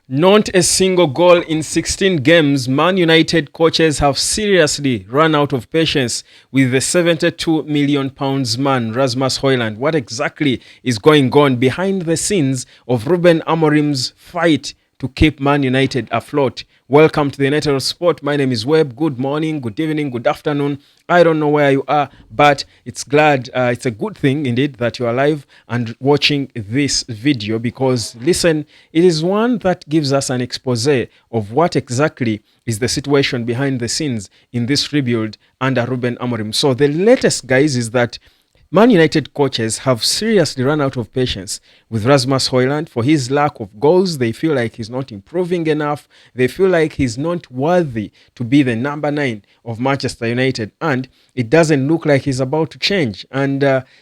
Not a single goal in 16 games. Man United coaches have seriously run out of patience with the £72 million man, Rasmus Højlund. What exactly is going on behind the scenes of Ruben Amorim's fight to keep Man United afloat? Welcome to the United Sport. My name is Webb. Good morning, good evening, good afternoon. I don't know where you are, but it's a good thing indeed that you're alive and watching this video, because listen, it is one that gives us an expose of what exactly is the situation behind the scenes in this rebuild under Ruben Amorim. So the latest, guys, is that Man United coaches have seriously run out of patience with Rasmus Højlund for his lack of goals. They feel like he's not improving enough. They feel like he's not worthy to be the number 9 of Manchester United. And it doesn't look like he's about to change. And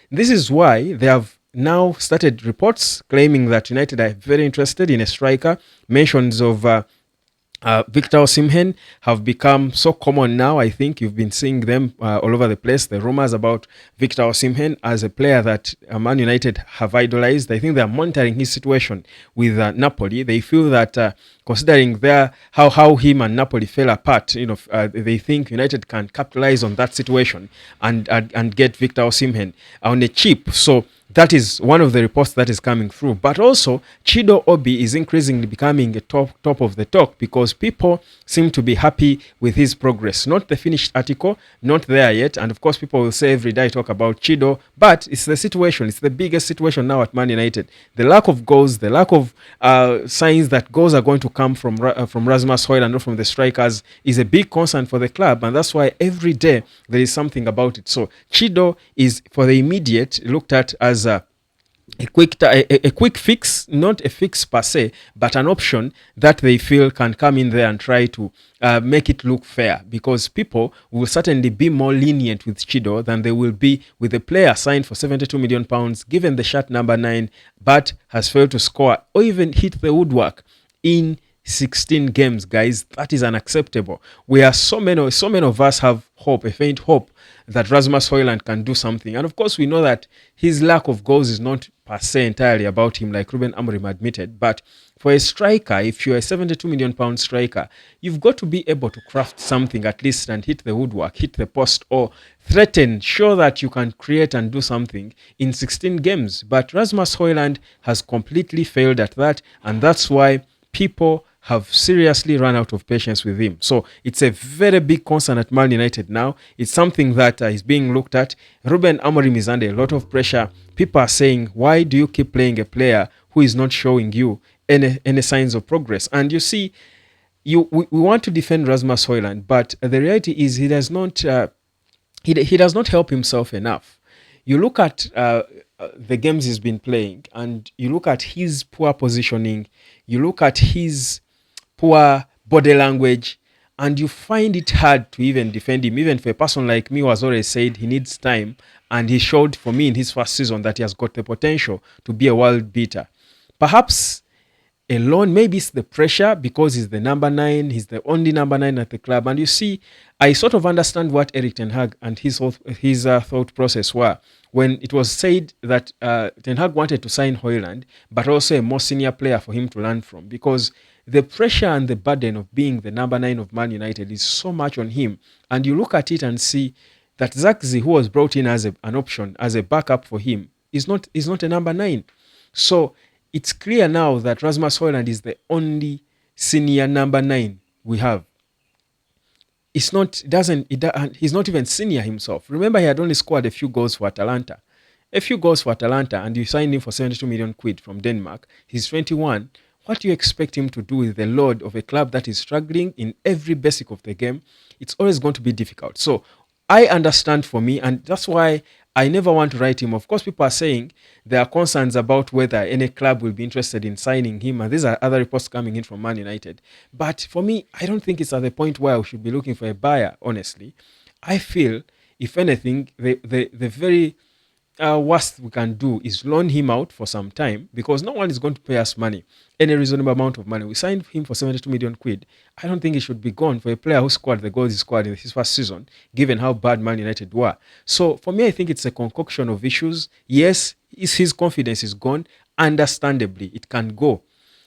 this is why they have now started reports claiming that United are very interested in a striker. Mentions of Victor Osimhen have become so common now. I think you've been seeing them all over the place. The rumors about Victor Osimhen as a player that Man United have idolized. I think they are monitoring his situation with Napoli. They feel that considering how him and Napoli fell apart, they think United can capitalize on that situation and get Victor Osimhen on a cheap. So that is one of the reports that is coming through. But also, Chido Obi is increasingly becoming a top of the talk, because people seem to be happy with his progress. Not the finished article, not there yet. And of course, people will say every day talk about Chido, but it's the situation. It's the biggest situation now at Man United. The lack of goals, the lack of signs that goals are going to come from Rasmus Højlund, not from the strikers, is a big concern for the club. And that's why every day there is something about it. So Chido is, for the immediate, looked at as a quick fix, not a fix per se, but an option that they feel can come in there and try to make it look fair, because people will certainly be more lenient with Chido than they will be with a player signed for £72 million, given the shirt number 9, but has failed to score or even hit the woodwork in 16 games, guys. That is unacceptable. We are so many of us have hope, a faint hope, that Rasmus Højlund can do something. And of course, we know that his lack of goals is not per se entirely about him, like Ruben Amorim admitted. But for a striker, if you're a £72 million striker, you've got to be able to craft something at least and hit the woodwork, hit the post, or threaten, show that you can create and do something in 16 games. But Rasmus Højlund has completely failed at that, and that's why people have seriously run out of patience with him. So it's a very big concern at Man United now. It's something that is being looked at. Ruben Amorim is under a lot of pressure. People are saying, why do you keep playing a player who is not showing you any signs of progress? And you see, we want to defend Rasmus Højlund, but the reality is he does not help himself enough. You look at the games he's been playing, and you look at his poor positioning, you look at his poor body language, and you find it hard to even defend him. Even for a person like me who has already said he needs time, and he showed for me in his first season that he has got the potential to be a world beater. Perhaps alone, maybe it's the pressure, because he's the number 9, he's the only number 9 at the club. And you see, I sort of understand what Erik Ten Hag and his thought process were when it was said that Ten Hag wanted to sign Højlund, but also a more senior player for him to learn from, because the pressure and the burden of being the number 9 of Man United is so much on him. And you look at it and see that Zagzi, who was brought in as an option, as a backup for him, is not a number 9. So it's clear now that Rasmus Højlund is the only senior number 9 we have. He's not even senior himself. Remember, he had only scored a few goals for Atalanta. And you signed him for 72 million quid from Denmark. He's 21. What do you expect him to do with the load of a club that is struggling in every basic of the game? It's always going to be difficult. So I understand for me, and that's why I never want to write him. Of course, people are saying there are concerns about whether any club will be interested in signing him, and these are other reports coming in from Man United. But for me, I don't think it's at the point where we should be looking for a buyer, honestly. I feel, if anything, the very worst we can do is loan him out for some time, because no one is going to pay us money, any reasonable amount of money. We signed him for 72 million quid. I don't think he should be gone for a player who scored the goals he scored in his first season, given how bad Man United were. So for me, I think it's a concoction of issues. Yes, his confidence is gone. Understandably, it can go.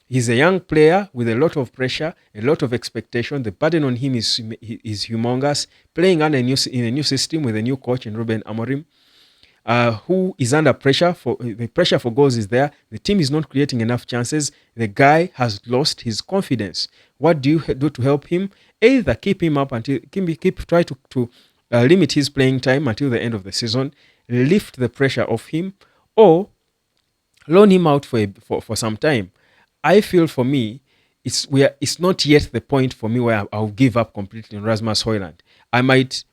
He's a young player with a lot of pressure, a lot of expectation. The burden on him is humongous. Playing in a new system with a new coach in Ruben Amorim, who is under pressure. For the pressure for goals is there. The team is not creating enough chances. The guy has lost his confidence. What do you do to help him? Either keep him up until try to limit his playing time until the end of the season, lift the pressure off him, or loan him out for some time. I feel for me, it's not yet the point for me where I'll give up completely on Rasmus Højlund. I might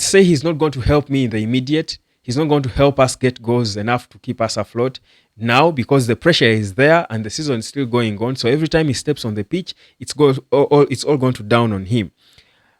say he's not going to help me in the immediate. He's not going to help us get goals enough to keep us afloat now, because the pressure is there and the season is still going on. So every time he steps on the pitch, it's all going to down on him.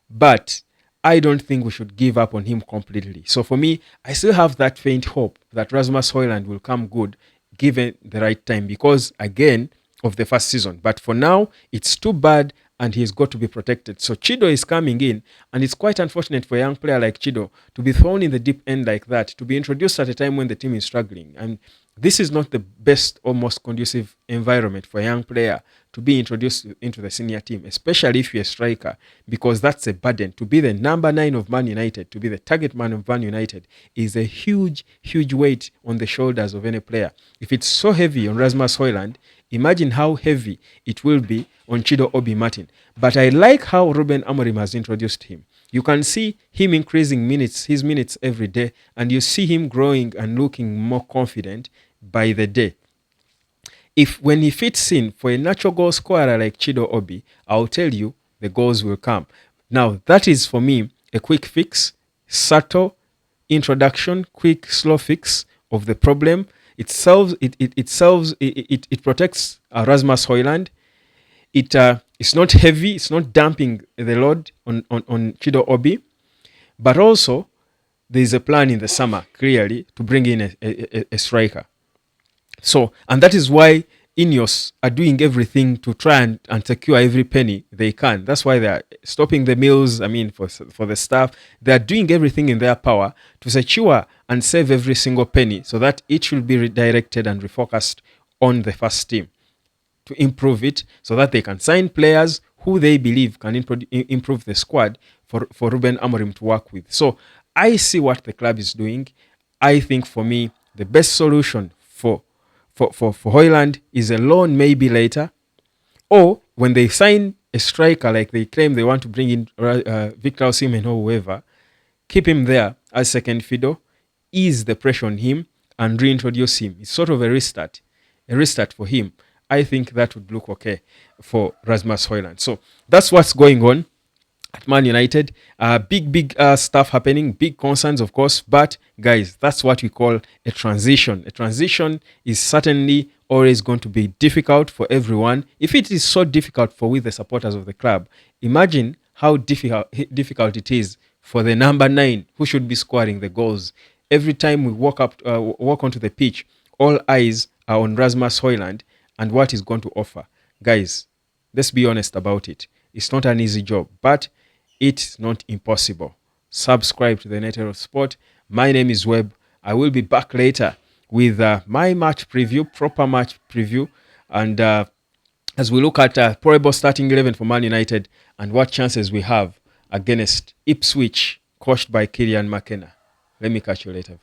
But I don't think we should give up on him completely. So for me, I still have that faint hope that Rasmus Højlund will come good given the right time, because again of the first season. But for now, it's too bad and he's got to be protected. So Chido is coming in, and it's quite unfortunate for a young player like Chido to be thrown in the deep end like that, to be introduced at a time when the team is struggling. And this is not the best or most conducive environment for a young player to be introduced into the senior team, especially if you're a striker, because that's a burden. To be the number 9 of Man United, to be the target man of Man United, is a huge, huge weight on the shoulders of any player. If it's so heavy on Rasmus Højlund, imagine how heavy it will be on Chido Obi Martin. But I like how Ruben Amorim has introduced him. You can see him increasing his minutes every day, and you see him growing and looking more confident by the day. If when he fits in for a natural goal scorer like Chido Obi, I'll tell you the goals will come. Now, that is for me a quick fix, subtle introduction, quick, slow fix of the problem. It protects Rasmus Højlund. It's not heavy, it's not dumping the load on Chido Obi, but also there is a plan in the summer, clearly, to bring in a striker. So, and that is why Ineos are doing everything to try and secure every penny they can. That's why they are stopping the mills, for the staff. They are doing everything in their power to secure and save every single penny so that it should be redirected and refocused on the first team to improve it, so that they can sign players who they believe can improve the squad for Ruben Amorim to work with. So I see what the club is doing. I think for me, the best solution for Højlund is a loan maybe later, or when they sign a striker like they claim they want to bring in Victor Osimhen or whoever, keep him there as second fiddle, ease the pressure on him and reintroduce him. It's sort of a restart for him. I think that would look okay for Rasmus Højlund. So that's what's going on at Man United. Big stuff happening, big concerns, of course. But guys, that's what we call a transition. A transition is certainly always going to be difficult for everyone. If it is so difficult for we, the supporters of the club, imagine how difficult it is for the number 9 who should be scoring the goals. Every time we walk onto the pitch, all eyes are on Rasmus Højlund and what he's going to offer. Guys, let's be honest about it. It's not an easy job, but it's not impossible. Subscribe to the Nature of Sport. My name is Webb. I will be back later with my match preview, proper match preview, and as we look at probable starting 11 for Man United and what chances we have against Ipswich, coached by Kylian McKenna. Let me catch you later.